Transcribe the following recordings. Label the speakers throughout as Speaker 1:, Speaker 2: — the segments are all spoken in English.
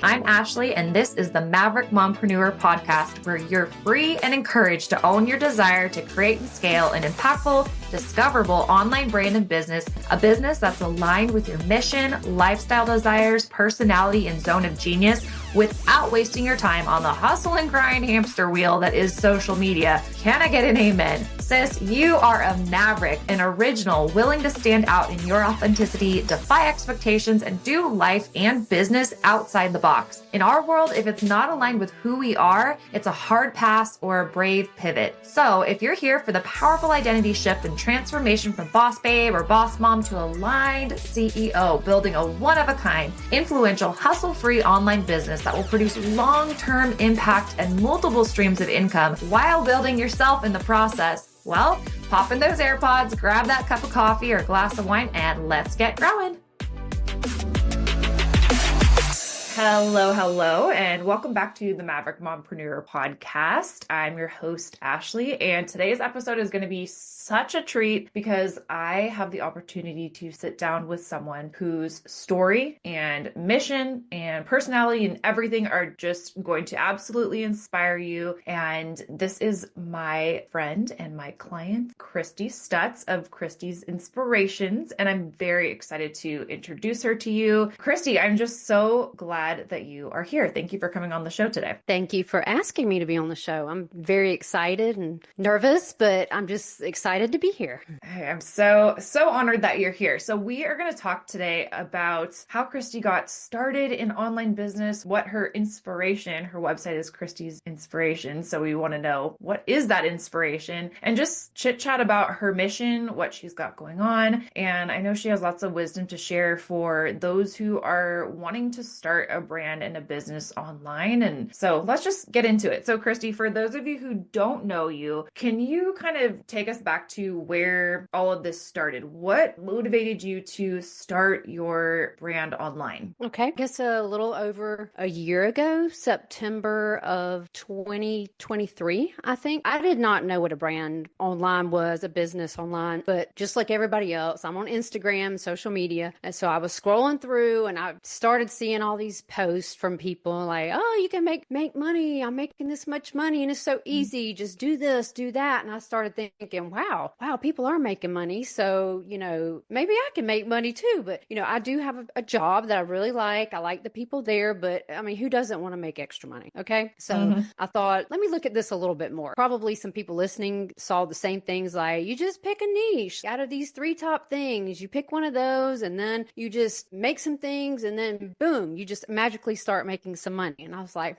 Speaker 1: I'm Ashley, and this is the Maverick Mompreneur podcast, where you're free and encouraged to own your desire to create and scale an impactful, discoverable online brand and business, a business that's aligned with your mission, lifestyle desires, personality, and zone of genius, without wasting your time on the hustle and grind hamster wheel that is social media. Can I get an amen? Sis, you are a maverick, an original, willing to stand out in your authenticity, defy expectations, and do life and business outside the box. In our world, if it's not aligned with who we are, it's a hard pass or a brave pivot. So if you're here for the powerful identity shift and transformation from boss babe or boss mom to aligned CEO, building a one-of-a-kind, influential, hustle-free online business that will produce long-term impact and multiple streams of income while building yourself in the process, well, pop in those AirPods, grab that cup of coffee or glass of wine, and let's get growing. Hello, and welcome back to the Maverick Mompreneur podcast. I'm your host, Ashley, and today's episode is going to be such a treat because I have the opportunity to sit down with someone whose story and mission and personality and everything are just going to absolutely inspire you. And this is my friend and my client, Christie Stutz of Christie's Inspirations, and I'm very excited to introduce her to you. Christie, I'm just so glad that you are here. Thank you for coming on the show today.
Speaker 2: Thank you for asking me to be on the show. I'm very excited and nervous, but I'm just excited to be here.
Speaker 1: I'm so honored that you're here. So we are going to talk today about how Christie got started in online business, what her inspiration, her website is Christie's Inspirations. So we want to know, what is that inspiration, and just chit chat about her mission, what she's got going on. And I know she has lots of wisdom to share for those who are wanting to start a brand and a business online. And so let's just get into it. So Christie, for those of you who don't know you, can you kind of take us back to where all of this started? What motivated you to start your brand online?
Speaker 2: Okay. I guess a little over a year ago, September of 2023, I think. I did not know what a brand online was, a business online, but just like everybody else, I'm on Instagram, social media. And so I was scrolling through and I started seeing all these posts from people like, oh, you can make money. I'm making this much money and it's so easy. Just do this, do that. And I started thinking, wow, people are making money. So, maybe I can make money too. But, I do have a job that I really like. I like the people there, but I mean, who doesn't want to make extra money? Okay. So I thought, let me look at this a little bit more. Probably some people listening saw the same things, like you just pick a niche out of these 3 top things. You pick one of those and then you just make some things and then boom, you just magically start making some money. And I was like,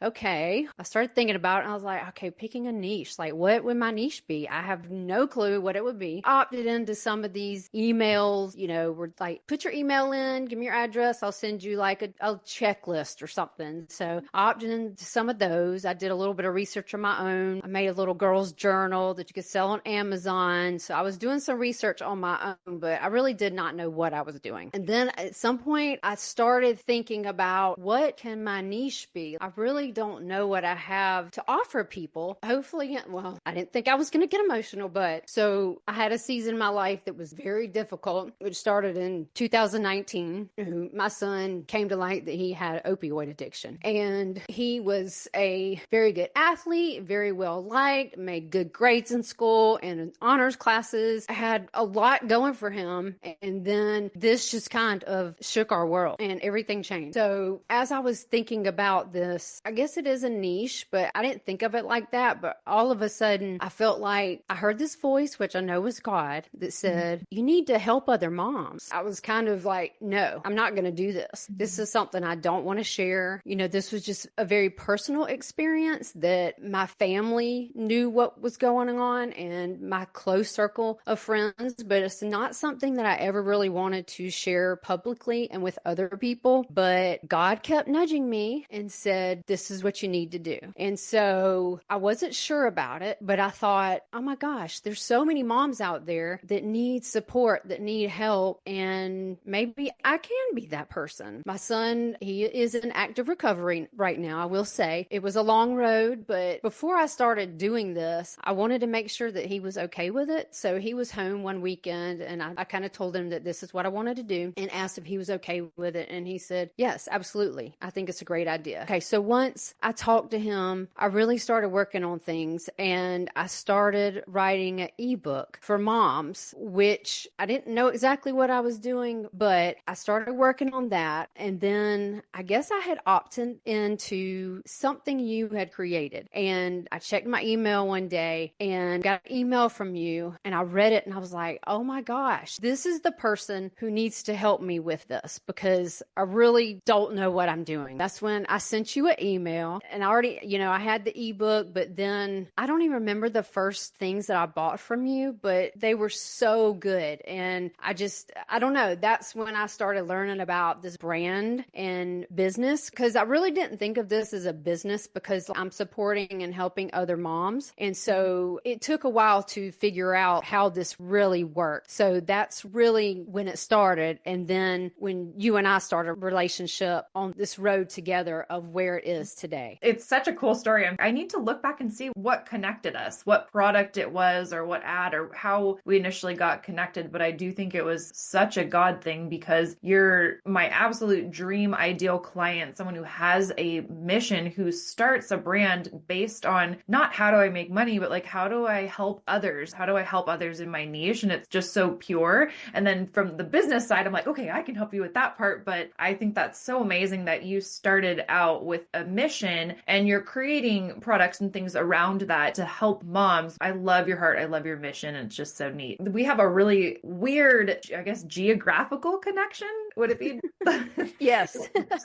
Speaker 2: okay. I started thinking about it and I was like, okay, picking a niche, like what would my niche be? I have no clue what it would be. I opted into some of these emails, were like, put your email in, give me your address. I'll send you like a checklist or something. So I opted into some of those. I did a little bit of research on my own. I made a little girl's journal that you could sell on Amazon. So I was doing some research on my own, but I really did not know what I was doing. And then at some point I started thinking about, what can my niche be? I really don't know what I have to offer people. Hopefully, well, I didn't think I was going to get emotional, but so I had a season in my life that was very difficult, which started in 2019. My son came to light that he had opioid addiction, and he was a very good athlete, very well liked, made good grades in school and in honors classes, had a lot going for him. And then this just kind of shook our world and everything changed. So as I was thinking about this, I guess it is a niche, but I didn't think of it like that. But all of a sudden, I felt like I heard this voice, which I know was God, that said, you need to help other moms. I was kind of like, no, I'm not going to do this. This is something I don't want to share. This was just a very personal experience that my family knew what was going on and my close circle of friends, but it's not something that I ever really wanted to share publicly and with other people. But God kept nudging me and said, this is what you need to do. And so I wasn't sure about it, but I thought, oh my gosh, there's so many moms out there that need support, that need help. And maybe I can be that person. My son, he is in active recovery right now. I will say it was a long road, but before I started doing this, I wanted to make sure that he was okay with it. So he was home one weekend and I kind of told him that this is what I wanted to do and asked if he was okay with it. And he said, yes. Yes, absolutely. I think it's a great idea. Okay, so once I talked to him, I really started working on things and I started writing an ebook for moms, which I didn't know exactly what I was doing, but I started working on that. And then I guess I had opted into something you had created. And I checked my email one day and got an email from you and I read it and I was like, oh my gosh, this is the person who needs to help me with this because I really don't know what I'm doing. That's when I sent you an email and I already, I had the ebook, but then I don't even remember the first things that I bought from you, but they were so good. And I don't know. That's when I started learning about this brand and business because I really didn't think of this as a business because I'm supporting and helping other moms. And so it took a while to figure out how this really worked. So that's really when it started. And then when you and I started a relationship on this road together of where it is today.
Speaker 1: It's such a cool story. I need to look back and see what connected us, what product it was or what ad or how we initially got connected. But I do think it was such a God thing because you're my absolute dream ideal client, someone who has a mission, who starts a brand based on not how do I make money, but like, how do I help others? How do I help others in my niche? And it's just so pure. And then from the business side, I'm like, okay, I can help you with that part. But I think that's so amazing that you started out with a mission and you're creating products and things around that to help moms. I love your heart. I love your mission. It's just so neat. We have a really weird, I guess, geographical connection. Would it be?
Speaker 2: Yes.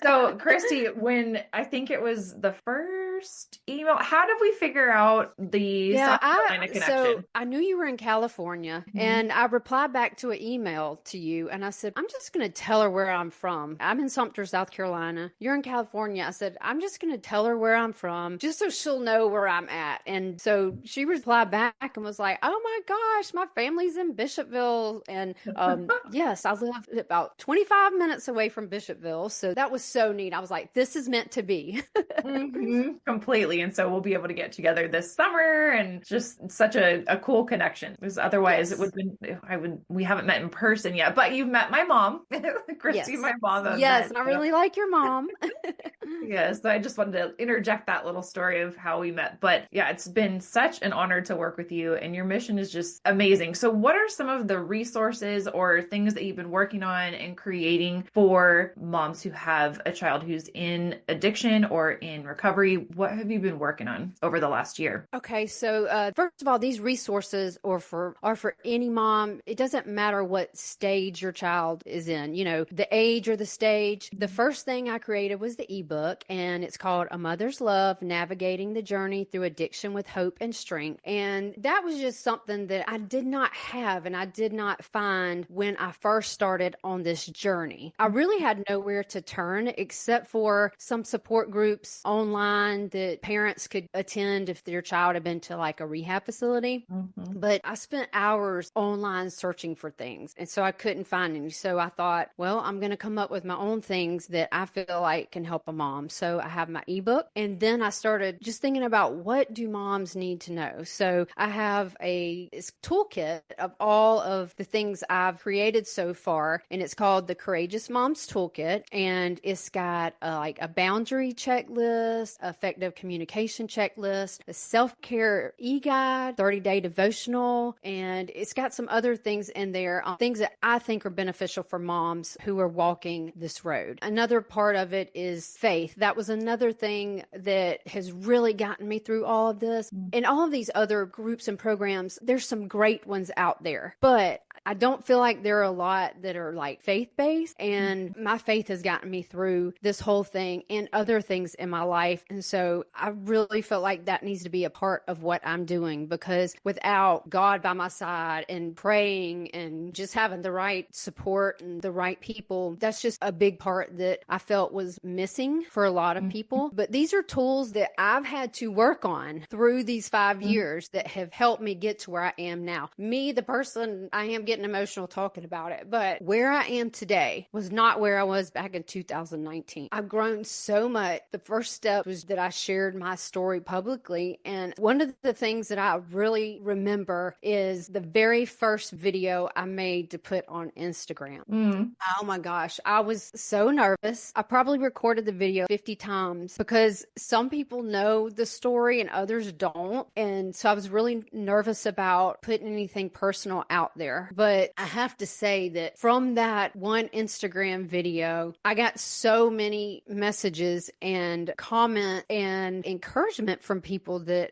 Speaker 1: So Christie, when I think it was the first email, how did we figure out the South Carolina connection?
Speaker 2: So I knew you were in California and I replied back to an email to you and I said, I'm just going to tell her where I'm from. I'm in Sumter, South Carolina. You're in California. I said, I'm just going to tell her where I'm from just so she'll know where I'm at. And so she replied back and was like, oh my gosh, my family's in Bishopville. And yes, I live about 25 minutes away from Bishopville. So that was so neat. I was like, this is meant to be.
Speaker 1: Completely. And so we'll be able to get together this summer and just such a cool connection. Because otherwise it would have been, we haven't met in person yet, but you've met my mom, Christie, my mom.
Speaker 2: Yes. And I really like your mom.
Speaker 1: Yes. So I just wanted to interject that little story of how we met. But yeah, it's been such an honor to work with you and your mission is just amazing. So what are some of the resources or things that you've been working on and creating for moms who have a child who's in addiction or in recovery? What have you been working on over the last year?
Speaker 2: Okay. So first of all, these resources are for any mom. It doesn't matter what stage your child is in, the age or the stage. The first thing I created was the ebook and it's called A Mother's Love, Navigating the Journey Through Addiction with Hope and Strength. And that was just something that I did not have and I did not find when I first started on this journey. I really had nowhere to turn except for some support groups online that parents could attend if their child had been to like a rehab facility. But I spent hours online searching for things. And so I couldn't find any. So I thought, well, I'm going to come up with my own things that I feel like can help a mom. So I have my ebook. And then I started just thinking about what do moms need to know? So I have a toolkit of all of the things I've created so far. And it's called the Courageous Moms Toolkit. And it's got like a boundary checklist, effective communication checklist, a self-care e-guide, 30-day devotional. And it's got some other things in there, things that I think are beneficial for moms who are walking this road. Another part of it is faith. That was another thing that has really gotten me through all of this. And all of these other groups and programs, there's some great ones out there, but I don't feel like there are a lot that are like faith-based, and my faith has gotten me through this whole thing and other things in my life. And so I really felt like that needs to be a part of what I'm doing, because without God by my side and praying and just having the right support and the right people, that's just a big part that I felt was missing for a lot of people. But these are tools that I've had to work on through these 5 years that have helped me get to where I am now. Me, the person I am getting getting emotional talking about it, but where I am today was not where I was back in 2019. I've grown so much. The first step was that I shared my story publicly. And one of the things that I really remember is the very first video I made to put on Instagram. Oh my gosh. I was so nervous. I probably recorded the video 50 times because some people know the story and others don't. And so I was really nervous about putting anything personal out there. But I have to say that from that one Instagram video, I got so many messages and comment and encouragement from people that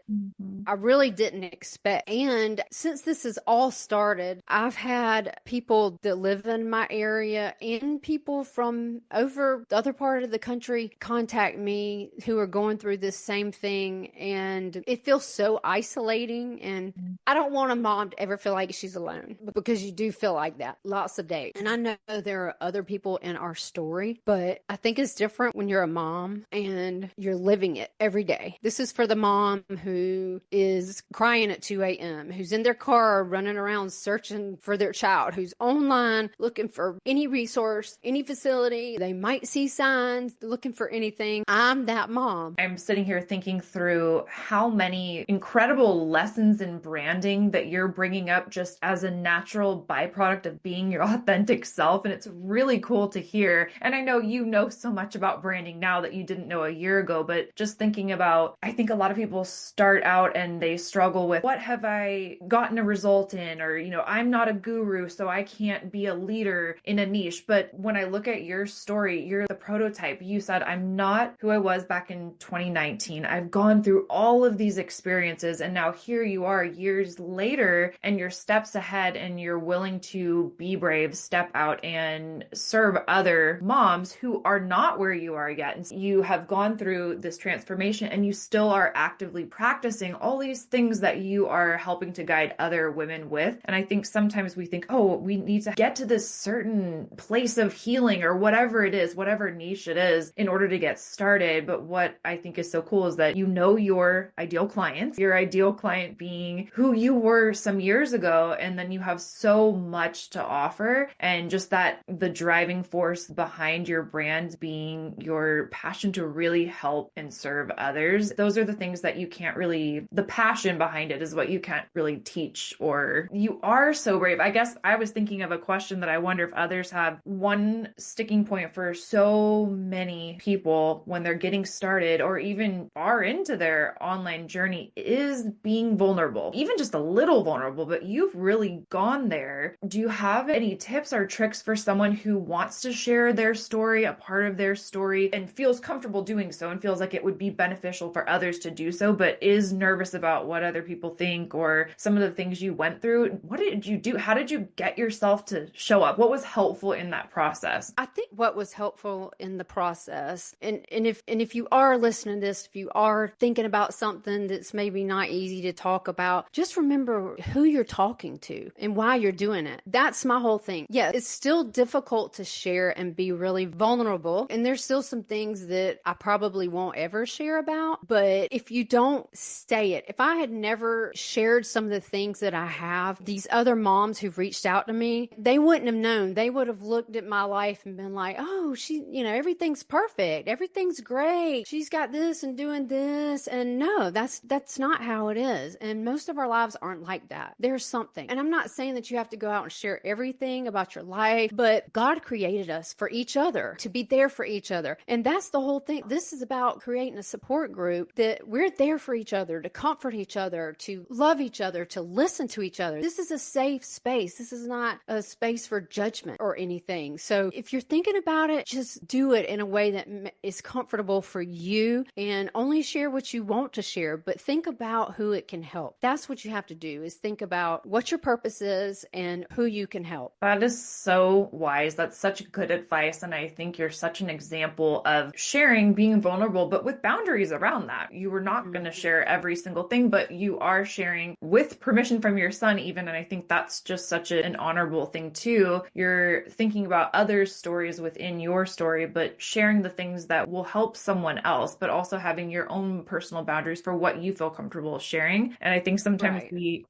Speaker 2: I really didn't expect. And since this has all started, I've had people that live in my area and people from over the other part of the country contact me who are going through this same thing. And it feels so isolating. And I don't want a mom to ever feel like she's alone, because you do feel like that lots of days. And I know there are other people in our story, but I think it's different when you're a mom and you're living it every day. This is for the mom who is crying at 2 a.m., who's in their car running around searching for their child, who's online looking for any resource, any facility. They might see signs, looking for anything. I'm that mom.
Speaker 1: I'm sitting here thinking through how many incredible lessons in branding that you're bringing up just as a natural byproduct of being your authentic self. And it's really cool to hear. And I know you know so much about branding now that you didn't know a year ago, but just thinking about, I think a lot of people start out and they struggle with, what have I gotten a result in? Or, I'm not a guru, so I can't be a leader in a niche. But when I look at your story, you're the prototype. You said, I'm not who I was back in 2019. I've gone through all of these experiences, and now here you are years later, and you're steps ahead, and you're willing to be brave, step out and serve other moms who are not where you are yet. And you have gone through this transformation, and you still are actively practicing all these things that you are helping to guide other women with. And I think sometimes we think, oh, we need to get to this certain place of healing or whatever it is, whatever niche it is, in order to get started. But what I think is so cool is that you know your ideal clients, your ideal client being who you were some years ago, and then you have so much to offer. And just that the driving force behind your brand being your passion to really help and serve others. Those are the things that you can't really, the passion behind it is what you can't really teach, or you are so brave. I guess I was thinking of a question that I wonder if others have. One sticking point for so many people when they're getting started or even far into their online journey is being vulnerable, even just a little vulnerable, but you've really gone there. Do you have any tips or tricks for someone who wants to share their story, a part of their story, and feels comfortable doing so and feels like it would be beneficial for others to do so, but is nervous about what other people think or some of the things you went through? What did you do? How did you get yourself to show up? What was helpful in that process?
Speaker 2: I think what was helpful in the process, and if you are listening to this, if you are thinking about something that's maybe not easy to talk about, just remember who you're talking to and why you're doing it. That's my whole thing. Yeah, it's still difficult to share and be really vulnerable. And there's still some things that I probably won't ever share about. But if you don't say it, if I had never shared some of the things that I have, these other moms who've reached out to me, they wouldn't have known. They would have looked at my life and been like, oh, everything's perfect. Everything's great. She's got this and doing this. And no, that's not how it is. And most of our lives aren't like that. There's something. And I'm not saying that you have to go out and share everything about your life, but God created us for each other, to be there for each other. And that's the whole thing. This is about creating a support group that we're there for each other, to comfort each other, to love each other, to listen to each other. This is a safe space. This is not a space for judgment or anything. So if you're thinking about it, just do it in a way that is comfortable for you, and only share what you want to share, but think about who it can help. That's what you have to do, is think about what your purpose is and who you can help.
Speaker 1: That is so wise. That's such good advice. And I think you're such an example of sharing, being vulnerable, but with boundaries around that. You were not going to share every single thing, but you are sharing with permission from your son even. And I think that's just such an honorable thing too. You're thinking about others' stories within your story, but sharing the things that will help someone else, but also having your own personal boundaries for what you feel comfortable sharing. And I think sometimes we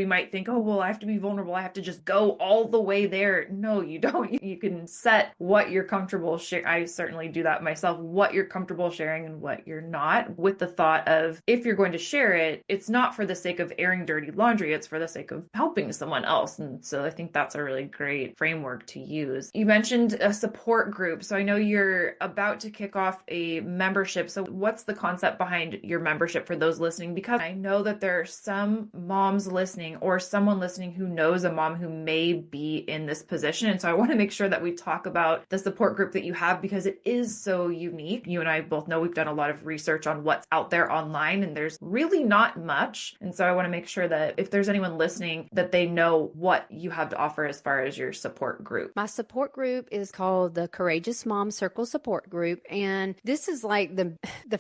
Speaker 1: might think, oh, well, I have to be vulnerable. I have to just go all the way there. No, you don't. You can set what you're comfortable sharing. I certainly do that myself, what you're comfortable sharing and what you're not, with the thought of, if you're going to share it, it's not for the sake of airing dirty laundry, it's for the sake of helping someone else. And so I think that's a really great framework to use. You mentioned a support group. So I know you're about to kick off a membership. So what's the concept behind your membership for those listening? Because I know that there are some moms listening or someone listening who knows a mom who may be in this position. And so I want to make sure that we talk about the support group that you have, because it is so unique. You and I both know we've done a lot of research on what's out there online, and there's really not much. And so I want to make sure that if there's anyone listening, that they know what you have to offer as far as your support group.
Speaker 2: My support group is called the Courageous Mom Circle Support Group. And this is like the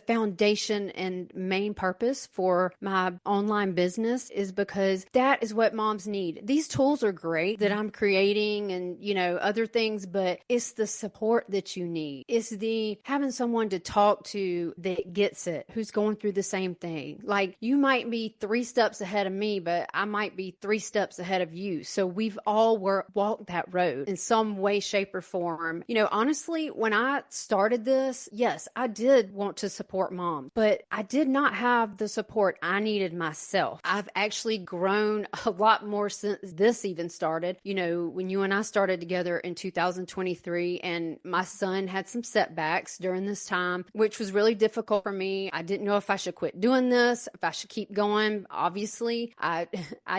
Speaker 2: foundation and main purpose for my online business, is because that is what moms need. These tools are great that I'm creating and, other things, but it's the support that you need. It's the having someone to talk to that gets it, who's going through the same thing. Like, you might be 3 steps ahead of me, but I might be 3 steps ahead of you. So we've all walked that road in some way, shape, or form. Honestly, when I started this, yes, I did want to support moms, but I did not have the support I needed myself. I've actually grown a lot more since this even started. When you and I started together in 2023, and my son had some setbacks during this time, which was really difficult for me. I didn't know if I should quit doing this, if I should keep going. Obviously, I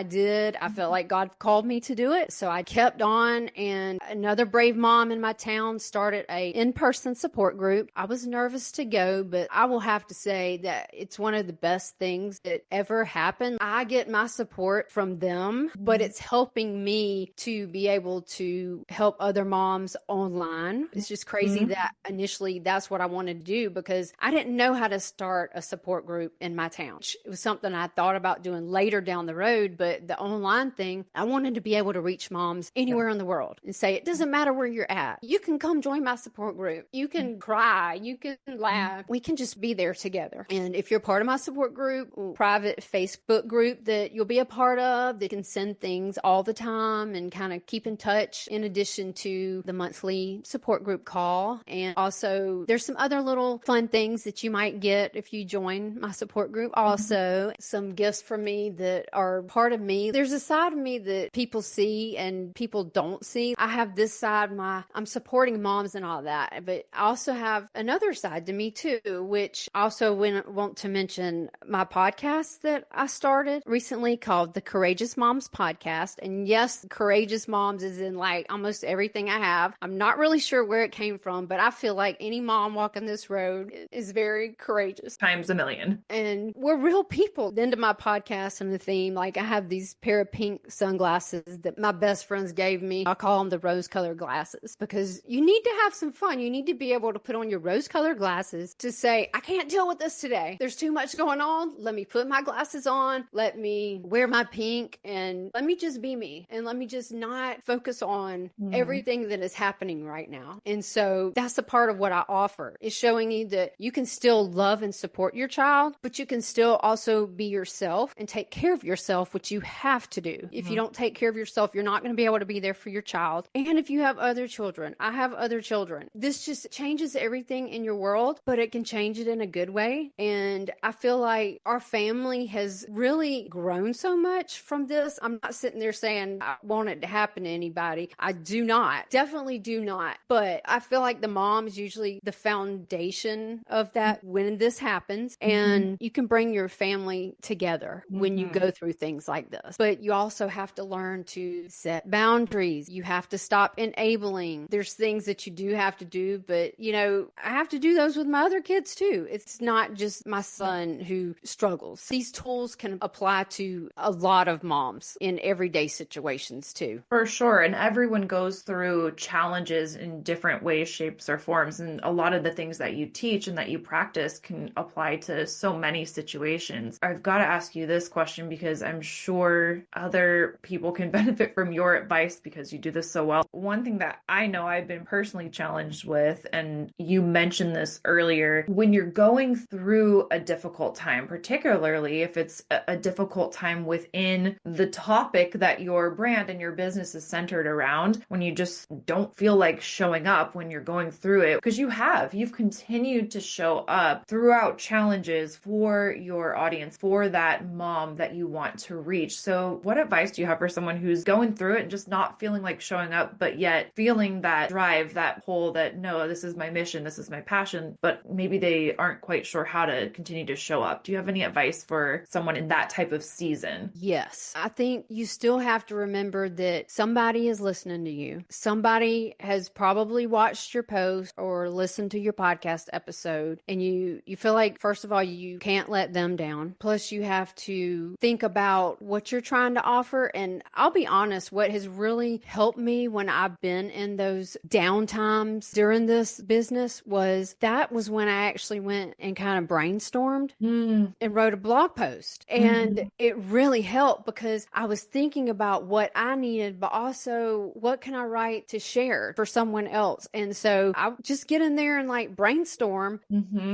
Speaker 2: did. I felt like God called me to do it. So I kept on, and another brave mom in my town started a in-person support group. I was nervous to go, but I will have to say that it's one of the best things that ever happened. I get my support from them, but it's helping me to be able to help other moms online. It's just crazy that initially that's what I wanted to do, because I didn't know how to start a support group in my town. It was something I thought about doing later down the road, but the online thing, I wanted to be able to reach moms anywhere in the world and say, it doesn't matter where you're at. You can come join my support group. You can cry. You can laugh. We can just be there together. And if you're part of my support group, private Facebook group that you'll be a part of, that can send things all the time and kind of keep in touch, in addition to the monthly support group call. And also there's some other little fun things that you might get if you join my support group. Also, some gifts from me that are part of me. There's a side of me that people see and people don't see. I have this side, I'm supporting moms and all that, but I also have another side to me too, which also want to mention my podcast that I started recently called the Courageous Moms Podcast. And yes, Courageous Moms is in like almost everything I have. I'm not really sure where it came from, but I feel like any mom walking this road is very courageous.
Speaker 1: Times a million.
Speaker 2: And we're real people. Into my podcast and the theme, like I have these pair of pink sunglasses that my best friends gave me. I call them the rose-colored glasses, because you need to have some fun. You need to be able to put on your rose-colored glasses to say, I can't deal with this today. There's too much going on. Let me put my glasses on. Let me wear my pink, and let me just be me. And let me just not focus on everything that is happening right now. And so that's a part of what I offer, is showing you that you can still love and support your child, but you can still also be yourself and take care of yourself, which you have to do. If you don't take care of yourself, you're not going to be able to be there for your child. And if you have other children, I have other children. This just changes everything in your world, but it can change it in a good way. And I feel like our family has really grown so much from this. I'm not sitting there saying I want it to happen to anybody. I do not. Definitely do not. But I feel like the mom is usually the foundation of that when this happens. And you can bring your family together when you go through things like this. But you also have to learn to set boundaries. You have to stop enabling. There's things that you do have to do, but I have to do those with my other kids too. It's not just my son who struggles. These tools can apply to a lot of moms in everyday situations too.
Speaker 1: For sure. And everyone goes through challenges in different ways, shapes, or forms. And a lot of the things that you teach and that you practice can apply to so many situations. I've got to ask you this question, because I'm sure other people can benefit from your advice, because you do this so well. One thing that I know I've been personally challenged with, and you mentioned this earlier, when you're going through a difficult time, particularly if it's a difficult time within the topic that your brand and your business is centered around when you just don't feel like showing up when you're going through it. Because you've continued to show up throughout challenges for your audience, for that mom that you want to reach. So what advice do you have for someone who's going through it and just not feeling like showing up, but yet feeling that drive, that pull that, no, this is my mission, this is my passion, but maybe they aren't quite sure how to continue to show up? Do you have any advice for someone in that type of season?
Speaker 2: Yes. I think you still have to remember that somebody is listening to you. Somebody has probably watched your post or listened to your podcast episode, and you feel like, first of all, you can't let them down. Plus, you have to think about what you're trying to offer. And I'll be honest, what has really helped me when I've been in those down times during this business was when I actually went and kind of brainstormed and wrote a blog post. And it really helped because I was thinking about what I needed, but also what can I write to share for someone else. And so I just get in there and like brainstorm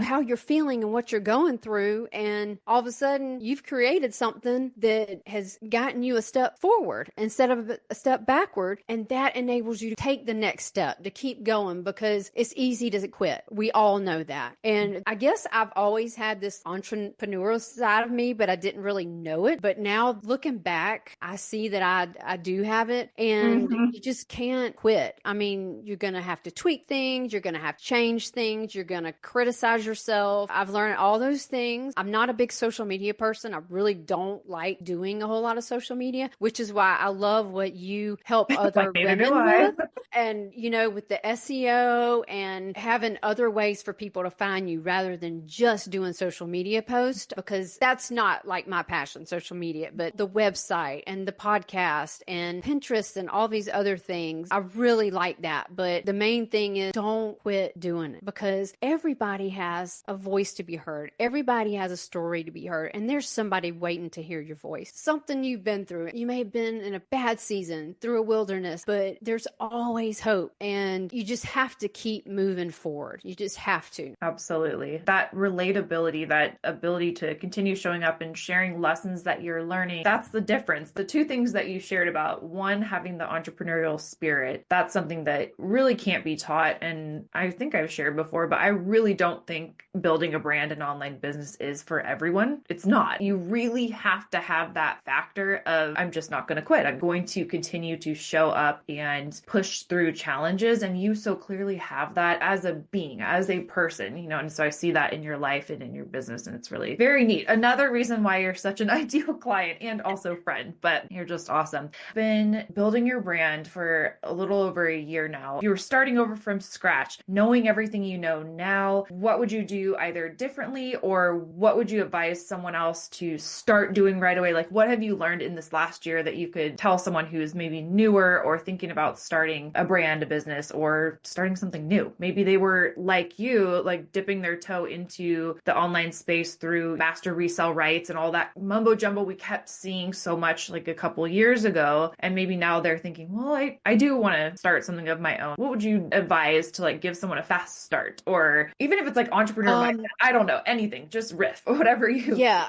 Speaker 2: how you're feeling and what you're going through. And all of a sudden you've created something that has gotten you a step forward instead of a step backward. And that enables you to take the next step, to keep going, because it's easy to quit. We all know that. And I guess I've always had this entrepreneurial side of me, but I didn't really know it. But now looking back, I see that I do have it, and you just can't quit. I mean, you're going to have to tweak things. You're going to have to change things. You're going to criticize yourself. I've learned all those things. I'm not a big social media person. I really don't like doing a whole lot of social media, which is why I love what you help other women with. And, with the SEO and having other ways for people to find you rather than just doing social media posts, because that's not like my passion, social media, but the website and the podcast and Pinterest and all these other things. I really like that. But the main thing is don't quit doing it, because everybody has a voice to be heard. Everybody has a story to be heard. And there's somebody waiting to hear your voice. Something you've been through. You may have been in a bad season, through a wilderness, but there's always hope. And you just have to keep moving forward. You just have to.
Speaker 1: Absolutely. That relatability, that ability to continue showing up and sharing lessons that you're learning, that's the difference. The two things that you shared about, one, having the entrepreneurial spirit, that's something that really can't be taught. And I think I've shared before, but I really don't think building a brand and online business is for everyone. It's not. You really have to have that factor of, I'm just not going to quit. I'm going to continue to show up and push through challenges. And you so clearly have that as a being, as a person, and so I see that in your life and in your business, and it's really very neat. Another reason why you're such an ideal client and also friend, but you're just awesome. Been building your brand for a little over a year now. You were starting over from scratch, knowing everything you know now. What would you do either differently, or what would you advise someone else to start doing right away? Like, what have you learned in this last year that you could tell someone who's maybe newer or thinking about starting a brand, a business, or starting something new? Maybe they were like you, like dipping their toe into the online space through master resell rights and all that mumbo jumbo we kept seeing so much like a couple years ago. And maybe now they're thinking, well, I do want to start something of my own. What would you advise to like give someone a fast start? Or even if it's like entrepreneur mindset, I don't know, anything, just riff, whatever you.
Speaker 2: Yeah.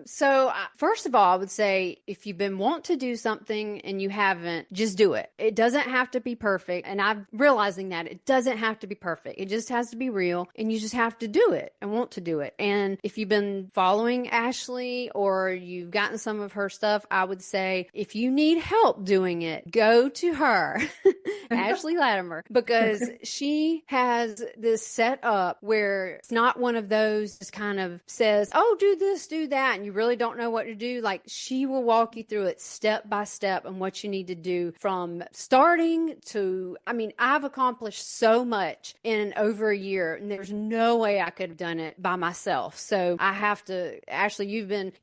Speaker 2: So first of all, I would say if you've been wanting to do something and you haven't, just do it. It doesn't have to be perfect. And I'm realizing that it doesn't have to be perfect. It just has to be real, and you just have to do it and want to do it. And if you've been following Ashley or you've gotten some of her stuff, I would say if you need help doing it, go to her, Ashley Latimer, because she has this set up where it's not one of those just kind of says, oh, do this, do that, and you really don't know what to do. Like, she will walk you through it step by step and what you need to do from starting to, I've accomplished so much in over a year, and there's no way I could have done it by myself. So I have to, Ashley,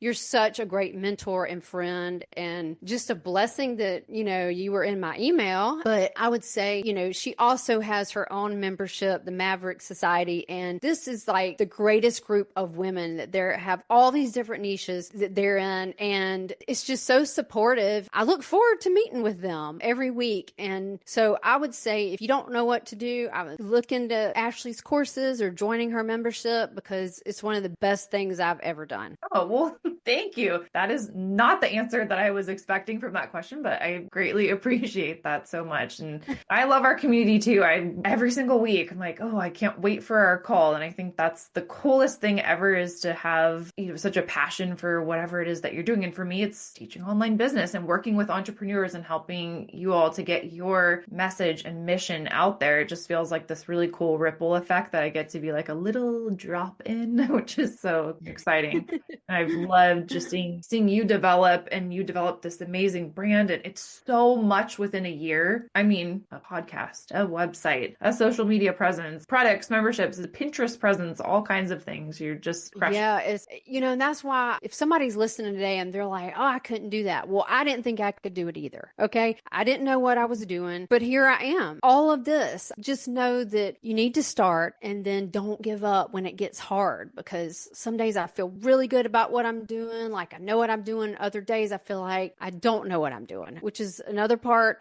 Speaker 2: you're such a great mentor and friend, and just a blessing that, you were in my email. But I would say, she also has her own membership, the Maverick Society. And this is like the greatest group of women that have all these different niches that they're in. And it's just so supportive. I look forward to meeting with them every week. And so I would say, if you don't know what to do, I would look into Ashley's courses or joining her membership, because it's one of the best things I've ever done.
Speaker 1: Oh, well, Thank you. That is not the answer that I was expecting from that question, but I greatly appreciate that so much. And I love our community too. Every single week, I'm like, oh, I can't wait for our call. And I think that's the coolest thing ever, is to have, such a passion for whatever it is that you're doing. And for me, it's teaching online business and working with entrepreneurs and helping you all to get your message and mission out there. It just feels like this really cool ripple effect that I get to be like a little drop in, which is so exciting. And I've loved just seeing you develop, and you develop this amazing brand. And it's so much within a year. I mean, a podcast, a website, a social media presence, products, memberships, a Pinterest presence, all kinds of things. You're just crushing.
Speaker 2: Yeah, it's, and that's why if somebody's listening today and they're like, oh, I couldn't do that. Well, I didn't think I could do it either. Okay. I didn't know what I was doing, but here I am. All of this, just know that you need to start, and then don't give up when it gets hard, because some days I feel really good about what I'm doing. Like I know what I'm doing. Other days I feel like I don't know what I'm doing, which is another part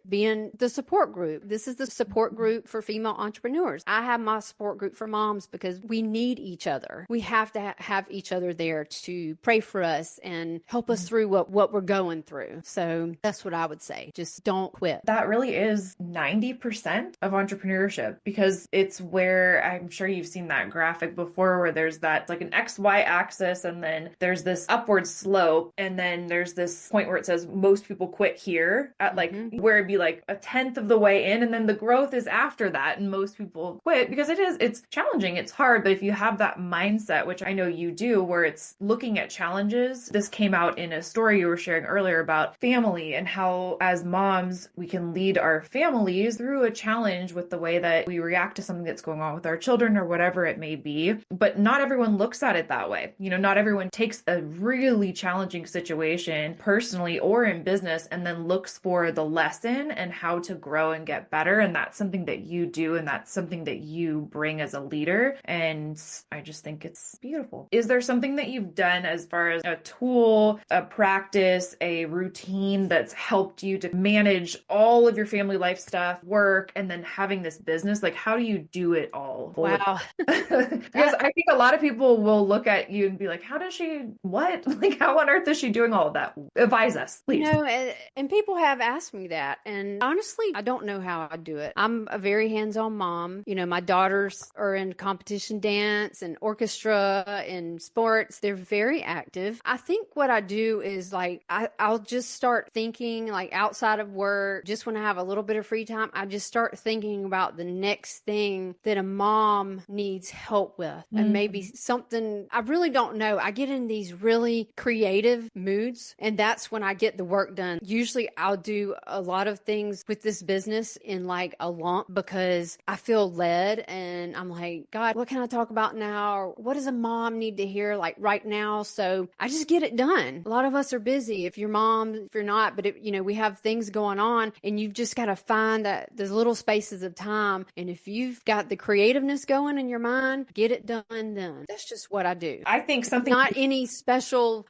Speaker 2: being the support group. This is the support group for female entrepreneurs. I have my support group for moms because we need each other. We have to have each other there to pray for us and help us through what we're going through. So that's what I would say. Just don't quit.
Speaker 1: That really is 90% of entrepreneurship, because it's where, I'm sure you've seen that graphic before, where there's that like an XY axis, and then there's this upward slope, and then there's this point where it says most people quit here at like where it'd be like a tenth of the way in, and then the growth is after that, and most people quit because it's challenging, it's hard. But if you have that mindset, which I know you do, where it's looking at challenges. This came out in a story you were sharing earlier about family, and how as moms we can lead our families through a challenge with the way that we react to something that's going on with our children or whatever it may be. But not everyone looks at it that way. Not everyone takes a really challenging situation personally or in business and then looks for the lesson and how to grow and get better. And that's something that you do, and that's something that you bring as a leader. And I just think it's beautiful. Is there something that you've done as far as a tool, a practice, a routine that's helped you to manage all of your family life stuff, work, and then having this business? Like, how do you do it all?
Speaker 2: Wow.
Speaker 1: Because I think a lot of people will look at you and be like, how does she, what? Like, how on earth is she doing all of that? Advise us, please.
Speaker 2: And people have asked me that. And honestly, I don't know how I do it. I'm a very hands-on mom. My daughters are in competition dance and orchestra and sports. They're very active. I think what I do is like, I'll just start thinking like outside of work, just when I have a little bit of free time, I just start thinking about the next thing that a mom needs help with. And maybe something, I really don't know. I get in these really creative moods, and that's when I get the work done. Usually I'll do a lot of things with this business in like a lump, because I feel led, and I'm like, God, what can I talk about now? Or what does a mom need to hear like right now? So I just get it done. A lot of us are busy. If you're mom, if you're not, but we have things going on, and you've just got to find that there's little spaces of time. And if you've got the creativeness going in your mind, get it done then. That's just what I do.
Speaker 1: I think something,
Speaker 2: not any special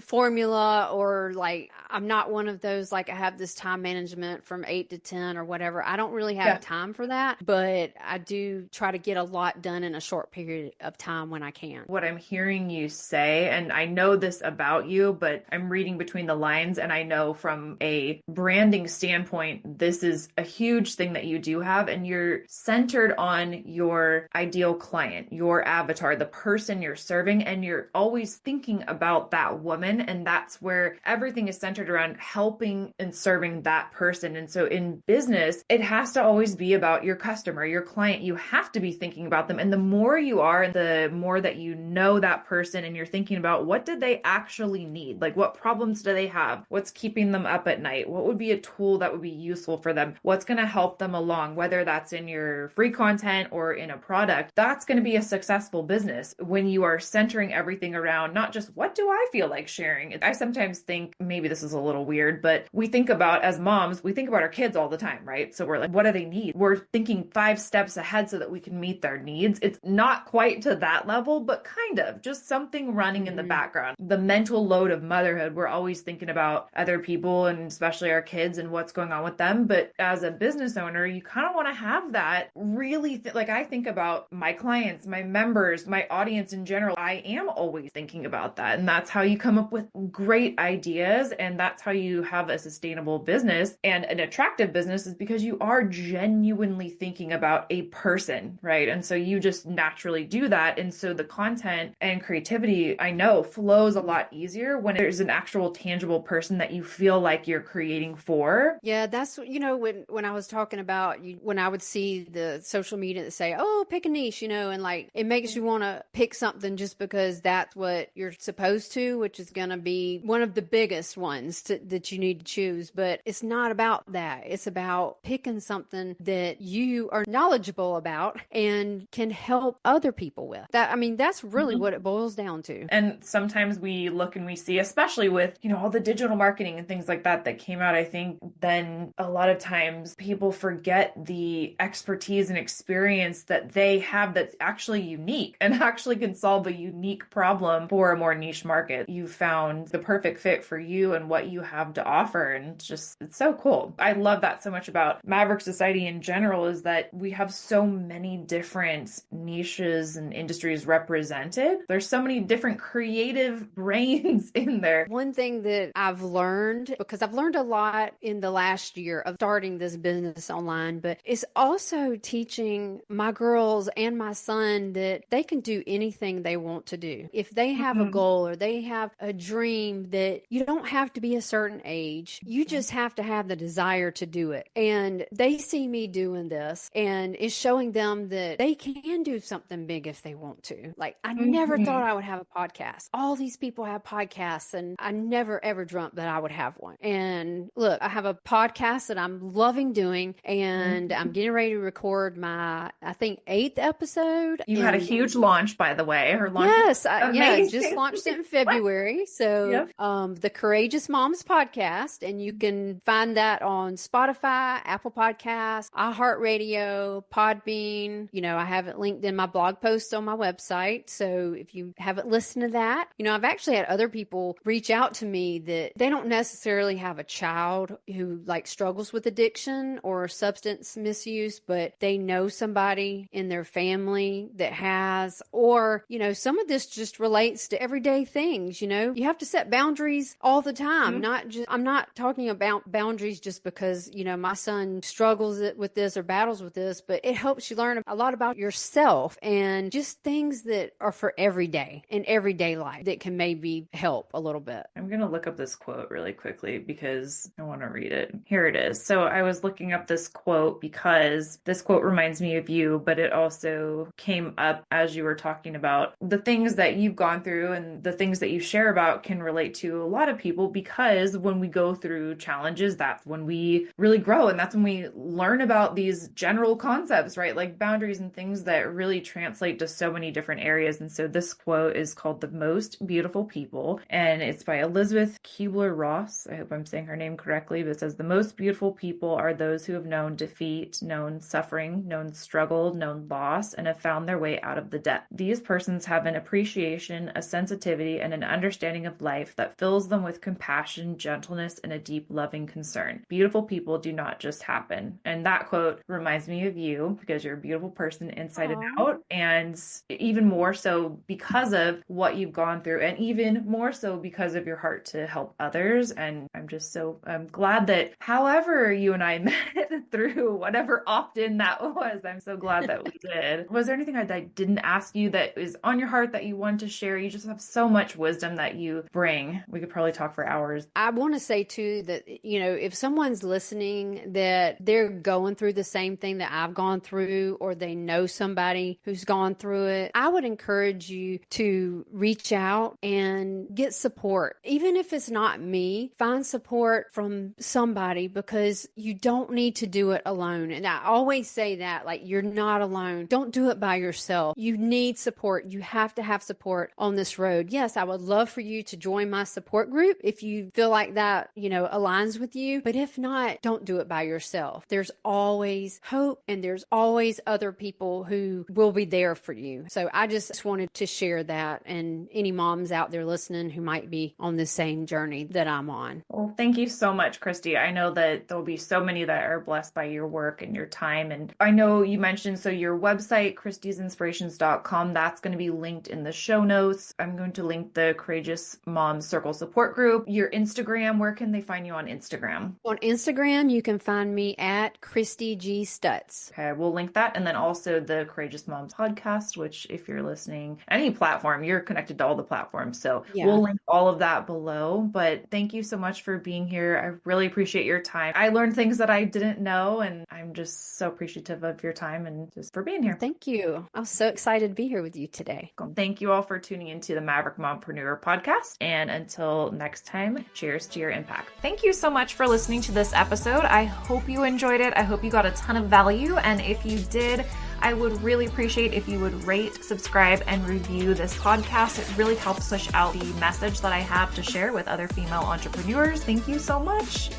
Speaker 2: formula, or like, I'm not one of those, like I have this time management from 8 to 10 or whatever. I don't really have time for that, but I do try to get a lot done in a short period of time when I can.
Speaker 1: What I'm hearing you say, and I know this about you, but I'm reading between the lines, and I know from a branding standpoint, this is a huge thing that you do have, and you're centered on your ideal client, your avatar, the person you're serving, and you're always thinking about that woman. And that's where everything is centered around helping and serving that person. And so in business, it has to always be about your customer, your client. You have to be thinking about them. And the more you are, the more that you know that person, and you're thinking about what did they actually need? Like, what problems do they have? What's keeping them up at night? What would be a tool that would be useful for them? What's going to help them along, whether that's in your free content or in a product? That's going to be a successful business when you are centering everything around not just what do I feel like sharing. I sometimes think, maybe this is a little weird, but we think about, as moms, we think about our kids all the time, right? So we're like, what do they need? We're thinking 5 steps ahead so that we can meet their needs. It's not quite to that level, but kind of just something running in the background. The mental load of motherhood, we're always thinking about other people, and especially our kids and what's going on with them. But as a business owner, you kind of want to have that really, like I think about my clients, my members, my audience in general. I am always thinking about about that. And that's how you come up with great ideas. And that's how you have a sustainable business and an attractive business, is because you are genuinely thinking about a person, right? And so you just naturally do that. And so the content and creativity, I know, flows a lot easier when there's an actual tangible person that you feel like you're creating for.
Speaker 2: Yeah, that's, when I was talking about when I would see the social media that say, oh, pick a niche, and like it makes you want to pick something just because that's what you're supposed to, which is going to be one of the biggest ones that you need to choose. But it's not about that. It's about picking something that you are knowledgeable about and can help other people with. That's really what it boils down to.
Speaker 1: And sometimes we look and we see, especially with, all the digital marketing and things like that came out, I think then a lot of times people forget the expertise and experience that they have that's actually unique and actually can solve a unique problem for a more niche market. You found the perfect fit for you and what you have to offer. And it's so cool. I love that so much about Maverick Society in general, is that we have so many different niches and industries represented. There's so many different creative brains in there.
Speaker 2: One thing that I've learned, because I've learned a lot in the last year of starting this business online, but it's also teaching my girls and my son that they can do anything they want to do. If they have a goal or they have a dream, that you don't have to be a certain age. You just have to have the desire to do it. And they see me doing this, and it's showing them that they can do something big if they want to. Like, I never thought I would have a podcast. All these people have podcasts, and I never ever dreamt that I would have one. And look, I have a podcast that I'm loving doing, and I'm getting ready to record my, I think, 8th episode.
Speaker 1: You had a huge launch, by the way. Her launch.
Speaker 2: Yes, I just launched it in February. So, the Courageous Moms podcast, and you can find that on Spotify, Apple Podcasts, iHeartRadio, Podbean. I have it linked in my blog post on my website. So if you haven't listened to that, I've actually had other people reach out to me that they don't necessarily have a child who like struggles with addiction or substance misuse, but they know somebody in their family that has, or, some of this just relates to everyday things. You have to set boundaries all the time. I'm not talking about boundaries just because, my son struggles with this or battles with this, but it helps you learn a lot about yourself and just things that are for everyday in everyday life that can maybe help a little bit.
Speaker 1: I'm going to look up this quote really quickly because I want to read it. Here it is. So I was looking up this quote because this quote reminds me of you, but it also came up as you were talking about the things that you've gone through, and the things that you share about can relate to a lot of people, because when we go through challenges, that's when we really grow. And that's when we learn about these general concepts, right? Like boundaries and things that really translate to so many different areas. And so this quote is called The Most Beautiful People, and it's by Elizabeth Kubler-Ross. I hope I'm saying her name correctly, but it says, the most beautiful people are those who have known defeat, known suffering, known struggle, known loss, and have found their way out of the depth. These persons have an appreciation, a sensitivity, and an understanding of life that fills them with compassion, gentleness, and a deep loving concern. Beautiful people do not just happen. And that quote reminds me of you, because you're a beautiful person inside and out, and even more so because of what you've gone through, and even more so because of your heart to help others. And I'm glad that however you and I met through whatever opt-in that was, I'm so glad that we did. Was there anything I didn't ask you that is on your heart that you want to share? You just have so much wisdom that you bring. We could probably talk for hours.
Speaker 2: I want to say too that, if someone's listening that they're going through the same thing that I've gone through, or they know somebody who's gone through it, I would encourage you to reach out and get support. Even if it's not me, find support from somebody, because you don't need to do it alone. And I always say that, like, you're not alone. Don't do it by yourself. You need support. You have to have support on this road. Yes, I would love for you to join my support group if you feel like that, aligns with you. But if not, don't do it by yourself. There's always hope, and there's always other people who will be there for you. So I just wanted to share that, and any moms out there listening who might be on the same journey that I'm on.
Speaker 1: Well, thank you so much, Christie. I know that there'll be so many that are blessed by your work and your time. And I know you mentioned, so your website, christiesinspirations.com, that's going to be linked in the show notes. I'm I'm going to link the Courageous Moms Circle support group. Your Instagram, where can they find you on Instagram?
Speaker 2: On Instagram, you can find me at Christie G. Stutz.
Speaker 1: Okay, we'll link that. And then also the Courageous Moms podcast, which if you're listening, any platform, you're connected to all the platforms. So we'll link all of that below. But thank you so much for being here. I really appreciate your time. I learned things that I didn't know, and I'm just so appreciative of your time and just for being here.
Speaker 2: Thank you. I was so excited to be here with you today.
Speaker 1: Thank you all for tuning into the Maverick Mompreneur podcast. And until next time, cheers to your impact. Thank you so much for listening to this episode. I hope you enjoyed it. I hope you got a ton of value. And if you did, I would really appreciate if you would rate, subscribe, and review this podcast. It really helps push out the message that I have to share with other female entrepreneurs. Thank you so much.